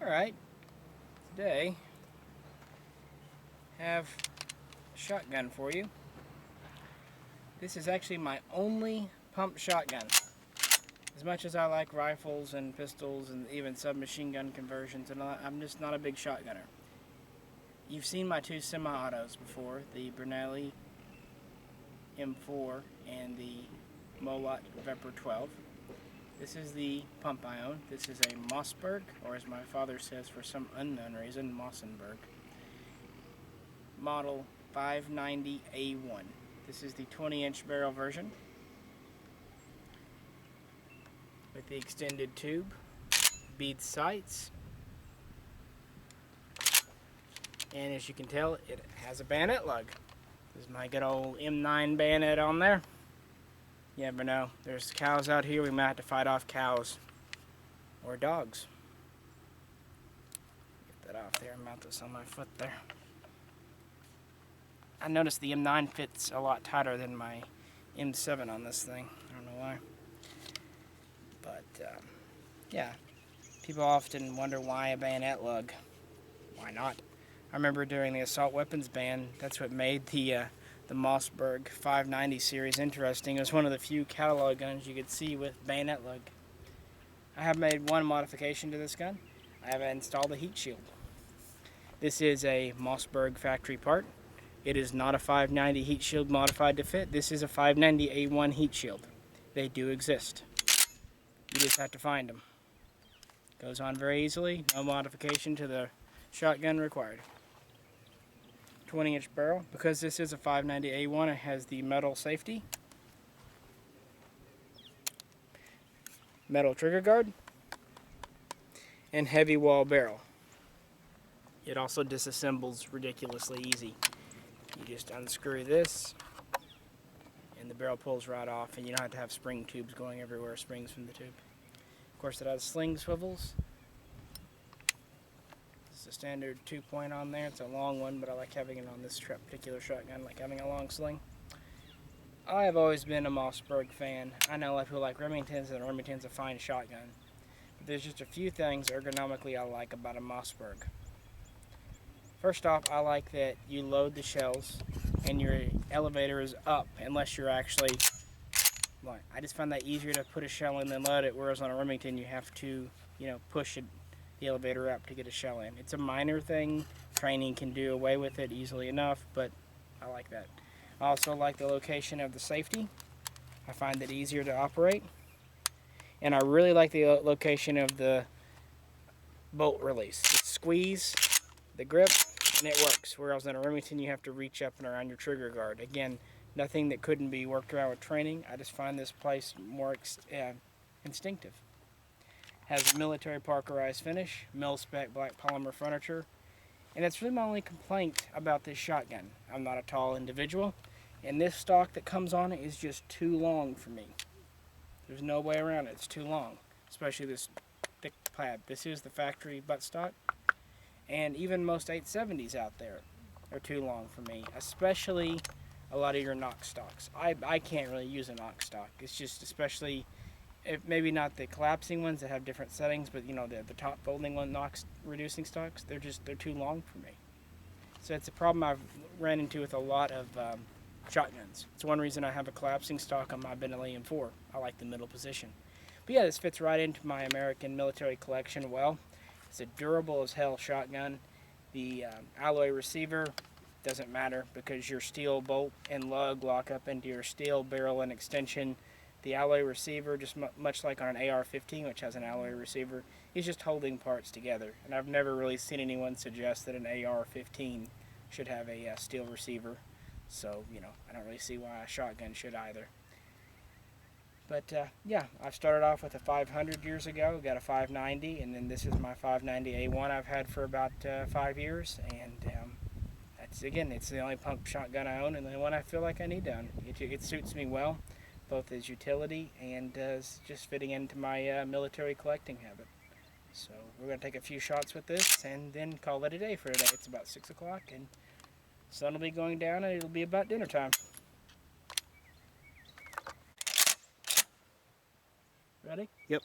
Alright, today I have a shotgun for you. This is actually my only pump shotgun. As much as I like rifles and pistols and even submachine gun conversions and all that, I'm just not a big shotgunner. You've seen my two semi-autos before, the Brunelli M4 and the Molot Vepr 12. This is the pump I own. This is a Mossberg, or as my father says for some unknown reason, Mossberg. Model 590A1. This is the 20-inch barrel version with the extended tube, bead sights, and as you can tell, it has a bayonet lug. This is my good old M9 bayonet on there. You never know. There's cows out here. We might have to fight off cows or dogs. Get that off there and mount this on my foot there. I noticed the M9 fits a lot tighter than my M7 on this thing. I don't know why. But, yeah. People often wonder why a bayonet lug. Why not? I remember during the assault weapons ban, that's what made the Mossberg 590 series interesting. It was one of the few catalog guns you could see with bayonet lug. I have made one modification to this gun. I have installed a heat shield. This is a Mossberg factory part. It is not a 590 heat shield modified to fit. This is a 590A1 heat shield. They do exist. You just have to find them. Goes on very easily. No modification to the shotgun required. 20-inch barrel. Because this is a 590A1, it has the metal safety, metal trigger guard, and heavy wall barrel. It also disassembles ridiculously easy. You just unscrew this and the barrel pulls right off, and you don't have to have spring tubes going everywhere, springs from the tube. Of course, it has sling swivels. It's a standard 2-point on there. It's a long one, but I like having it on this particular shotgun, like having a long sling. I have always been a Mossberg fan. I know a lot of people like Remingtons, and Remington's a fine shotgun. But there's just a few things ergonomically I like about a Mossberg. First off, I like that you load the shells and your elevator is up unless you're actually, well, I just find that easier to put a shell in than load it, whereas on a Remington you have to, push the elevator up to get a shell in. It's a minor thing. Training can do away with it easily enough, but I like that. I also like the location of the safety. I find it easier to operate. And I really like the location of the bolt release. It's squeeze, the grip, and it works. Whereas in a Remington you have to reach up and around your trigger guard. Again, nothing that couldn't be worked around with training. I just find this place more instinctive. Has a military parkerized finish, mil-spec black polymer furniture, and that's really my only complaint about this shotgun. I'm not a tall individual, and this stock that comes on it is just too long for me. There's no way around it. It's too long, especially this thick pad. This is the factory buttstock, and even most 870s out there are too long for me, especially a lot of your Knox stocks. I can't really use a Knox stock. It's just, especially, maybe not the collapsing ones that have different settings, but the top folding one, Knox reducing stocks, they're too long for me. So it's a problem I've ran into with a lot of shotguns. It's one reason I have a collapsing stock on my Benelli M4. I like the middle position. But yeah, this fits right into my American military collection well. It's a durable as hell shotgun. The alloy receiver doesn't matter because your steel bolt and lug lock up into your steel barrel and extension. The alloy receiver, just much like on an AR-15, which has an alloy receiver, is just holding parts together. And I've never really seen anyone suggest that an AR-15 should have a steel receiver. So, I don't really see why a shotgun should either. But, yeah, I started off with a 500 years ago, got a 590, and then this is my 590A1 I've had for about 5 years. And it's the only pump shotgun I own and the one I feel like I need to own. It suits me well, both as utility and as just fitting into my military collecting habit. So we're going to take a few shots with this and then call it a day for today. It's about 6 o'clock and the sun will be going down and it'll be about dinner time. Ready? Yep.